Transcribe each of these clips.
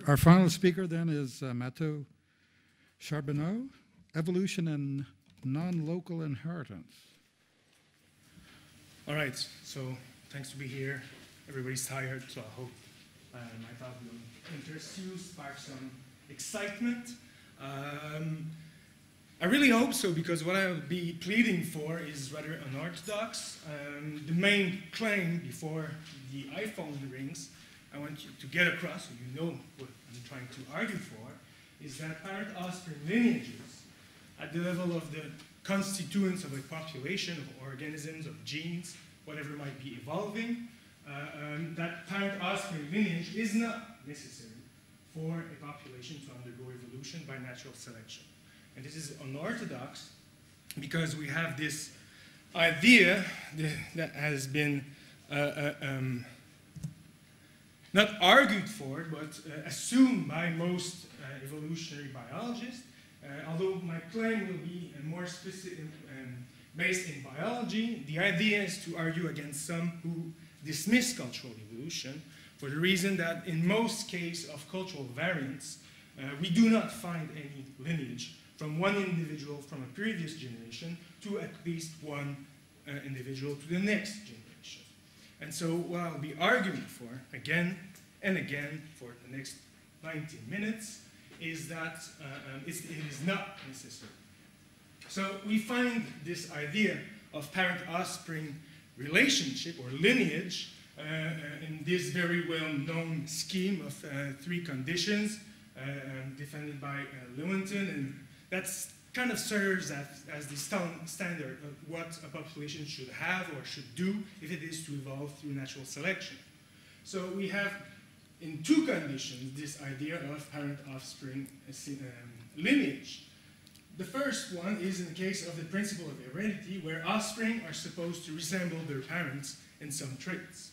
Our final speaker then is Mathieu Charbonneau, Evolution and Non-Local Inheritance. All right, so thanks to be here. Everybody's tired, so I hope my talk will interest you, spark some excitement. I really hope so, because what I'll be pleading for is rather unorthodox. The main claim before the iPhone rings, I want you to get across, so you know what I'm trying to argue for, is that parent-offspring lineages, at the level of the constituents of a population, of organisms, of genes, whatever might be evolving, that parent-offspring lineage is not necessary for a population to undergo evolution by natural selection. And this is unorthodox because we have this idea that has been not argued for, but assumed by most evolutionary biologists. Although my claim will be more specific, based in biology, the idea is to argue against some who dismiss cultural evolution for the reason that in most cases of cultural variants, we do not find any lineage from one individual from a previous generation to at least one individual to the next generation. And so what I'll be arguing for, again and again for the next 90 minutes, is that it is not necessary. So we find this idea of parent-offspring relationship or lineage in this very well-known scheme of three conditions defended by Lewontin, and that kind of serves as the standard of what a population should have or should do if it is to evolve through natural selection. So we have in two conditions this idea of parent-offspring lineage. The first one is in the case of the principle of heredity, where offspring are supposed to resemble their parents in some traits.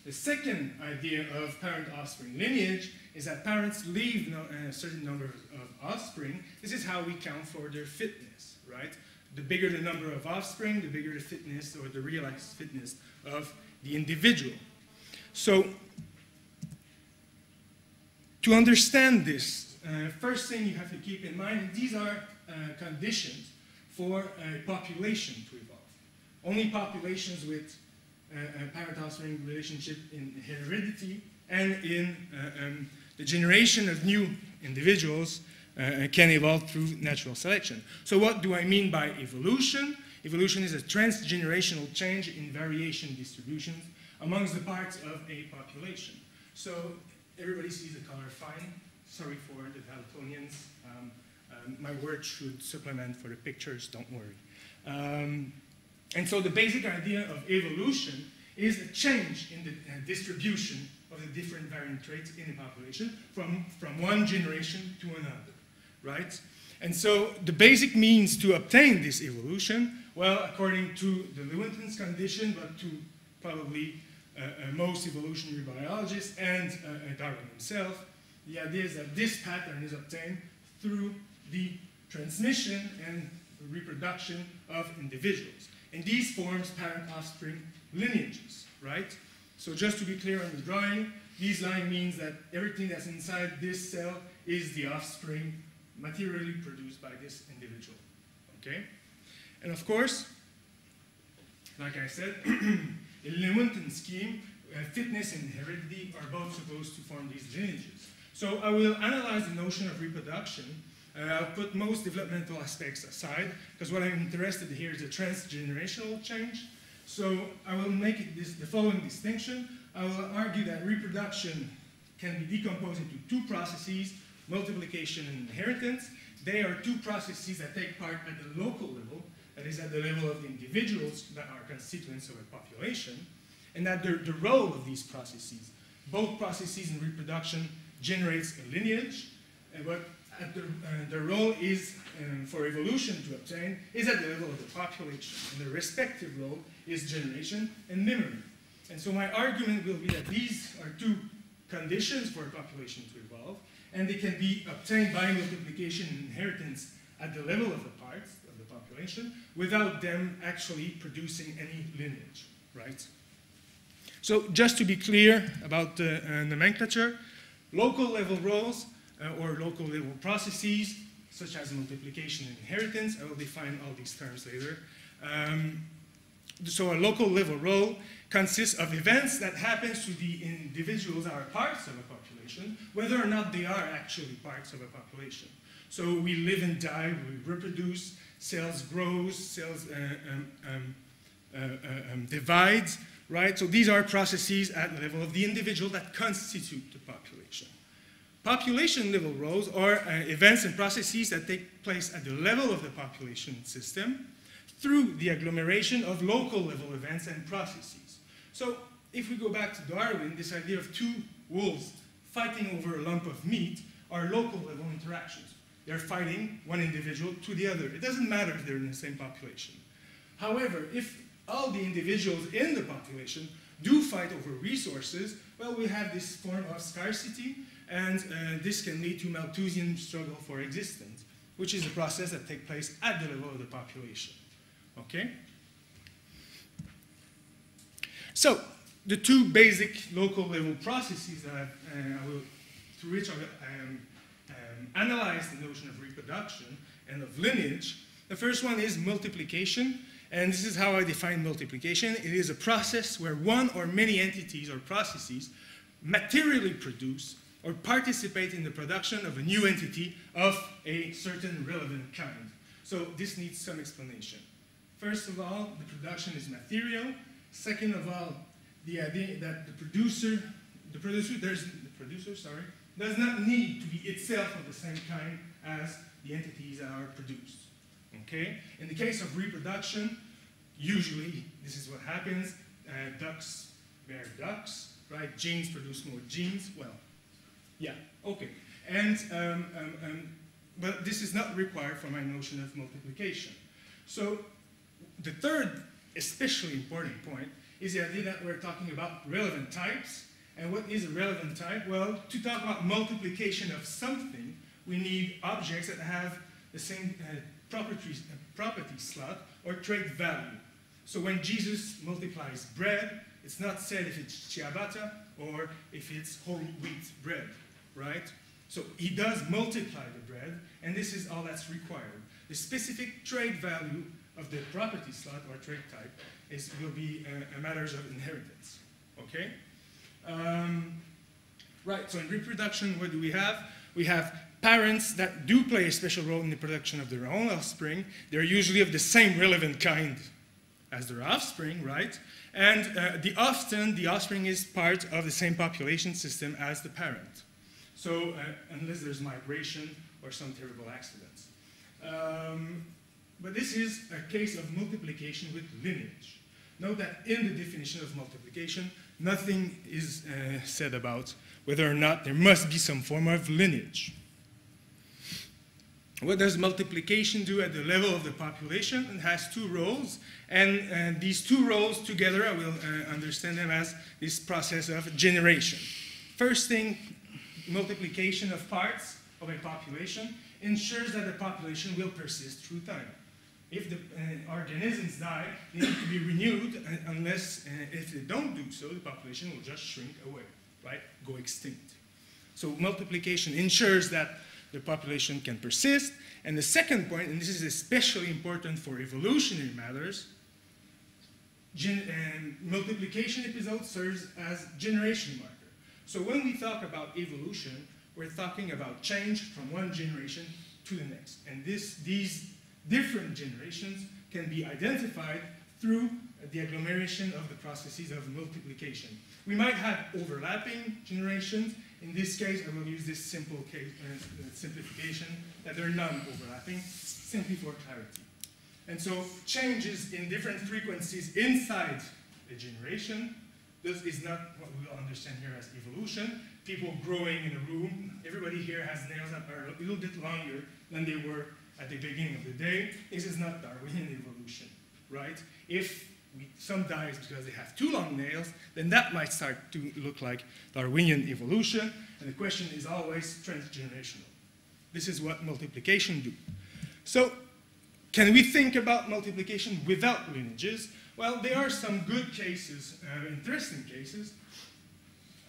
The second idea of parent-offspring lineage is that parents leave a certain number of offspring. This is how we count for their fitness, right? The bigger the number of offspring, the bigger the fitness or the realized fitness of the individual. So, to understand this, first thing you have to keep in mind, these are conditions for a population to evolve. Only populations with a parent-offspring relationship in heredity and in the generation of new individuals can evolve through natural selection. So what do I mean by evolution? Evolution is a transgenerational change in variation distributions amongst the parts of a population. So everybody sees the color fine. Sorry for the Daltonians. My words should supplement for the pictures, don't worry. And so the basic idea of evolution is a change in the distribution of the different variant traits in a population from one generation to another, right? And so the basic means to obtain this evolution, well, according to the Lewontin's condition, but to probably most evolutionary biologists and Darwin himself, the idea is that this pattern is obtained through the transmission and reproduction of individuals. And these forms parent-offspring lineages, right? So just to be clear on the drawing, this line means that everything that's inside this cell is the offspring materially produced by this individual, okay? And of course, like I said, in Lewontin scheme, fitness and heredity are both supposed to form these lineages. So I will analyze the notion of reproduction. I'll put most developmental aspects aside, because what I'm interested in here is the transgenerational change. So I will make the following distinction. I will argue that reproduction can be decomposed into two processes, multiplication and inheritance. They are two processes that take part at the local level, that is at the level of the individuals that are constituents of a population, and that the role of these processes, both processes in reproduction generates a lineage, but the role is, for evolution to obtain, is at the level of the population, and the respective role is generation and memory. And so my argument will be that these are two conditions for a population to evolve, and they can be obtained by multiplication and inheritance at the level of the parts of the population without them actually producing any lineage, right? So just to be clear about the nomenclature, Local level roles or local level processes, such as multiplication and inheritance. I will define all these terms later. So a local level role consists of events that happen to the individuals that are parts of a population, whether or not they are actually parts of a population. So we live and die, we reproduce, cells grows, cells divides, right? So these are processes at the level of the individual that constitute the population. Population level roles are events and processes that take place at the level of the population system through the agglomeration of local level events and processes. So if we go back to Darwin, this idea of two wolves fighting over a lump of meat are local level interactions. They're fighting one individual to the other. It doesn't matter if they're in the same population. However, if all the individuals in the population do fight over resources, well, we have this form of scarcity, and this can lead to Malthusian struggle for existence, which is a process that takes place at the level of the population. Okay? So, the two basic local level processes that through which I will analyze the notion of reproduction and of lineage. The first one is multiplication, and this is how I define multiplication. It is a process where one or many entities or processes materially produce or participate in the production of a new entity of a certain relevant kind. So this needs some explanation. First of all, the production is material. Second of all, the idea that the producer does not need to be itself of the same kind as the entities that are produced. Okay? In the case of reproduction, usually this is what happens. Ducks bear ducks, right? Genes produce more genes. Well, yeah, okay. And but this is not required for my notion of multiplication. So the third, especially important point is the idea that we're talking about relevant types. And what is a relevant type? Well, to talk about multiplication of something, we need objects that have the same property slot or trait value. So when Jesus multiplies bread, it's not said if it's ciabatta or if it's whole wheat bread, right? So he does multiply the bread, and this is all that's required. The specific trait value of the property slot or trait type will be matters of inheritance, okay? Right, so in reproduction, what do we have? We have parents that do play a special role in the production of their own offspring. They're usually of the same relevant kind as their offspring, right? And often the offspring is part of the same population system as the parent. So unless there's migration or some terrible accidents. But this is a case of multiplication with lineage. Note that in the definition of multiplication, nothing is said about whether or not there must be some form of lineage. What does multiplication do at the level of the population? It has two roles, and these two roles together, I will understand them as this process of generation. First thing, multiplication of parts of a population ensures that the population will persist through time. If the organisms die, they need to be renewed, unless if they don't do so, the population will just shrink away, right? Go extinct. So multiplication ensures that the population can persist. And the second point, and this is especially important for evolutionary matters, multiplication episode serves as generation marker. So when we talk about evolution, we're talking about change from one generation to the next. And these different generations can be identified through the agglomeration of the processes of multiplication. We might have overlapping generations. In this case, I will use this simple case, simplification, that they're non-overlapping, simply for clarity. And so changes in different frequencies inside a generation, this is not what we will understand here as evolution. People growing in a room, everybody here has nails that are a little bit longer than they were at the beginning of the day. This is not Darwinian evolution, right? If some dies because they have too long nails, then that might start to look like Darwinian evolution, and the question is always transgenerational. This is what multiplication do. So, can we think about multiplication without lineages? Well, there are some good cases, interesting cases,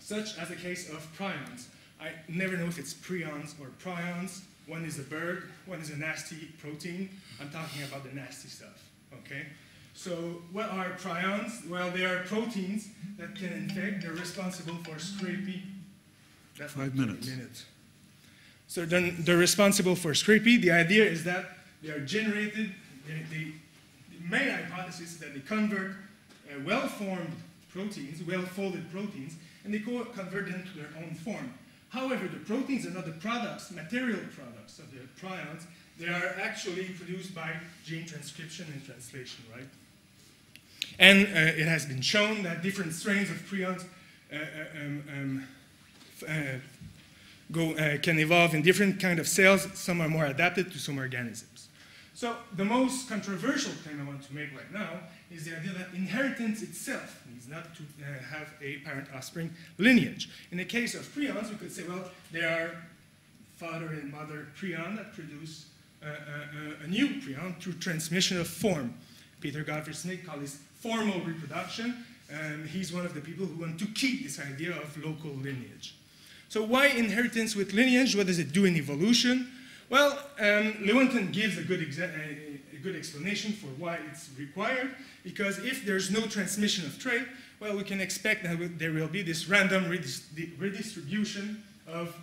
such as the case of prions. I never know if it's prions or prions. One is a bird, one is a nasty protein. I'm talking about the nasty stuff, okay? So what are prions? Well, they are proteins that can infect. They're responsible for scrapie. That's 5 minutes. So then they're responsible for scrapie. The idea is that they are generated, the main hypothesis is that they convert well-formed proteins, well-folded proteins, and they convert them to their own form. However, the proteins are not the products, material products of the prions. They are actually produced by gene transcription and translation, right? And it has been shown that different strains of prions can evolve in different kind of cells. Some are more adapted to some organisms. So the most controversial claim I want to make right now is the idea that inheritance itself needs not to have a parent-offspring lineage. In the case of prions, we could say, well, there are father and mother prion that produce a new prion through transmission of form. Peter Godfrey Smith called this formal reproduction. He's one of the people who want to keep this idea of local lineage. So why inheritance with lineage? What does it do in evolution? Well, Lewontin gives a good explanation for why it's required, because if there's no transmission of trait, well, we can expect that there will be this random redistribution of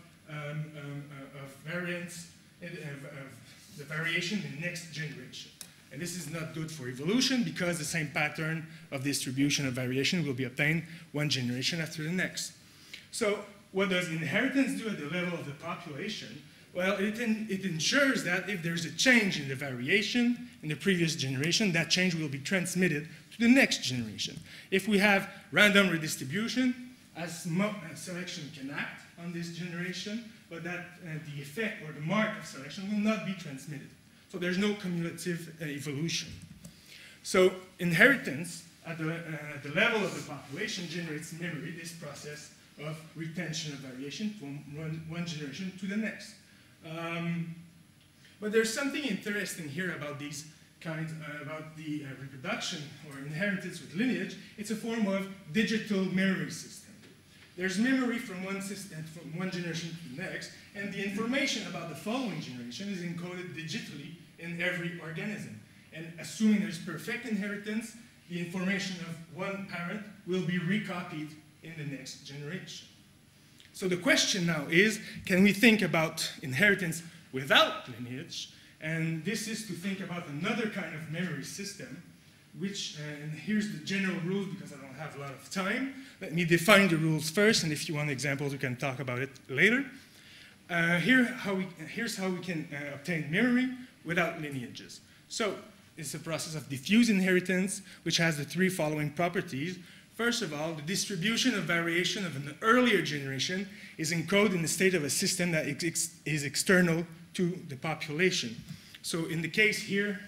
variance, of the variation in the next generation. And this is not good for evolution because the same pattern of distribution of variation will be obtained one generation after the next. So what does inheritance do at the level of the population? Well, it ensures that if there's a change in the variation in the previous generation, that change will be transmitted to the next generation. If we have random redistribution, as selection can act on this generation, but that the effect or the mark of selection will not be transmitted. So there's no cumulative evolution. So inheritance at the level of the population generates memory, this process of retention of variation from one generation to the next. But there's something interesting here about these kinds, about the reproduction or inheritance with lineage. It's a form of digital memory system. There's memory from one system, from one generation to the next, and the information about the following generation is encoded digitally in every organism. And assuming there's perfect inheritance, the information of one parent will be recopied in the next generation. So the question now is, can we think about inheritance without lineage? And this is to think about another kind of memory system, which, and here's the general rules because I don't have a lot of time. Let me define the rules first, and if you want examples, we can talk about it later. Here's how we can obtain memory without lineages. So it's a process of diffuse inheritance, which has the three following properties. First of all, the distribution of variation of an earlier generation is encoded in the state of a system that is external to the population. So in the case here,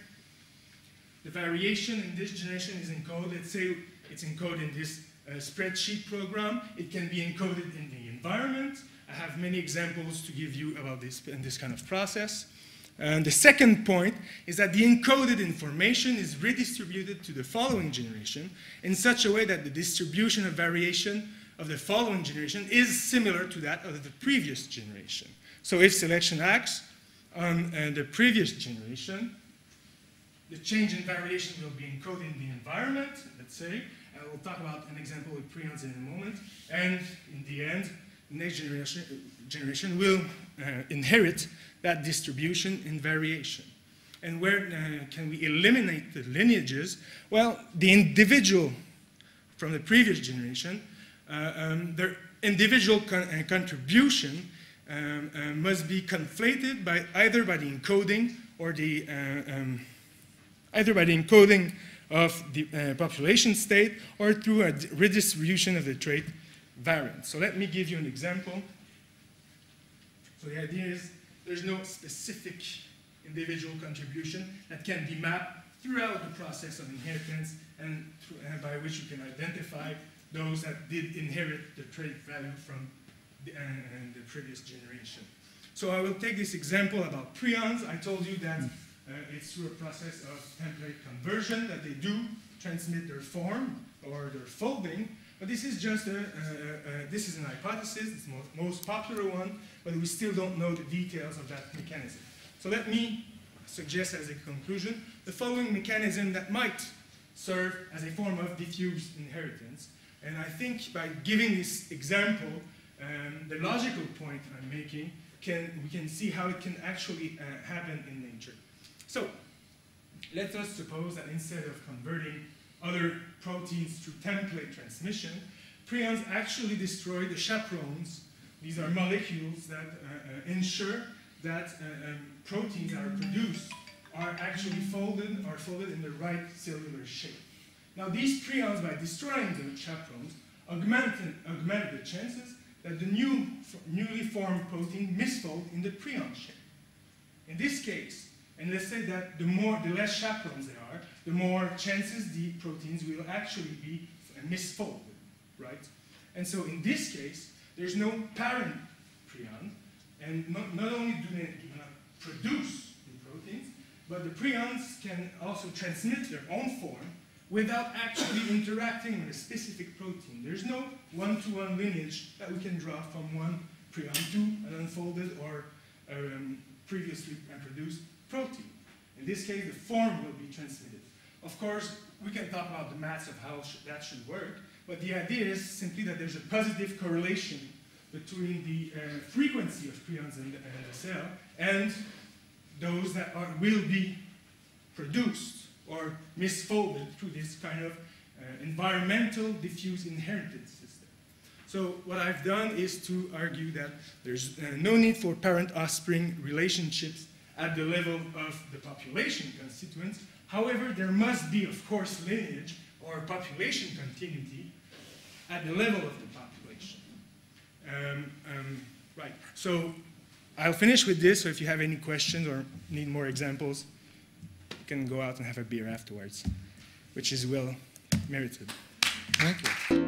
the variation in this generation is encoded. Let's say it's encoded in this spreadsheet program. It can be encoded in the environment. I have many examples to give you about this in this kind of process. And the second point is that the encoded information is redistributed to the following generation in such a way that the distribution of variation of the following generation is similar to that of the previous generation. So if selection acts on the previous generation, the change in variation will be encoded in the environment, let's say, and we'll talk about an example with prions in a moment, and in the end, the next generation will inherit that distribution in variation. And where can we eliminate the lineages? Well, the individual from the previous generation, their individual contribution must be conflated by either by the encoding or the of the population state or through a redistribution of the trait variant. So let me give you an example. So the idea is there's no specific individual contribution that can be mapped throughout the process of inheritance and by which you can identify those that did inherit the trait value from the previous generation. So I will take this example about prions. I told you that it's through a process of template conversion that they do transmit their form or their folding. But this is just this is an hypothesis, it's the most popular one, but we still don't know the details of that mechanism. So let me suggest as a conclusion the following mechanism that might serve as a form of diffused inheritance. And I think by giving this example, the logical point I'm making, we can see how it can actually happen in nature. So let us suppose that instead of converting other proteins through template transmission, prions actually destroy the chaperones. These are molecules that ensure that proteins that are produced are actually folded in the right cellular shape. Now these prions, by destroying the chaperones, augment the chances that the newly formed protein misfold in the prion shape. In this case, and let's say that the less chaperones there are, the more chances the proteins will actually be misfolded, right? And so in this case, there's no parent prion, and not only do they not produce the proteins, but the prions can also transmit their own form without actually interacting with a specific protein. There's no one-to-one lineage that we can draw from one prion to an unfolded or previously produced protein. In this case, the form will be transmitted. Of course, we can talk about the maths of how that should work, but the idea is simply that there's a positive correlation between the frequency of prions in the cell and those that will be produced or misfolded through this kind of environmental diffuse inheritance system. So what I've done is to argue that there's no need for parent-offspring relationships at the level of the population constituents. However, there must be, of course, lineage or population continuity at the level of the population. Right, so I'll finish with this, so if you have any questions or need more examples, you can go out and have a beer afterwards, which is well merited. Thank you.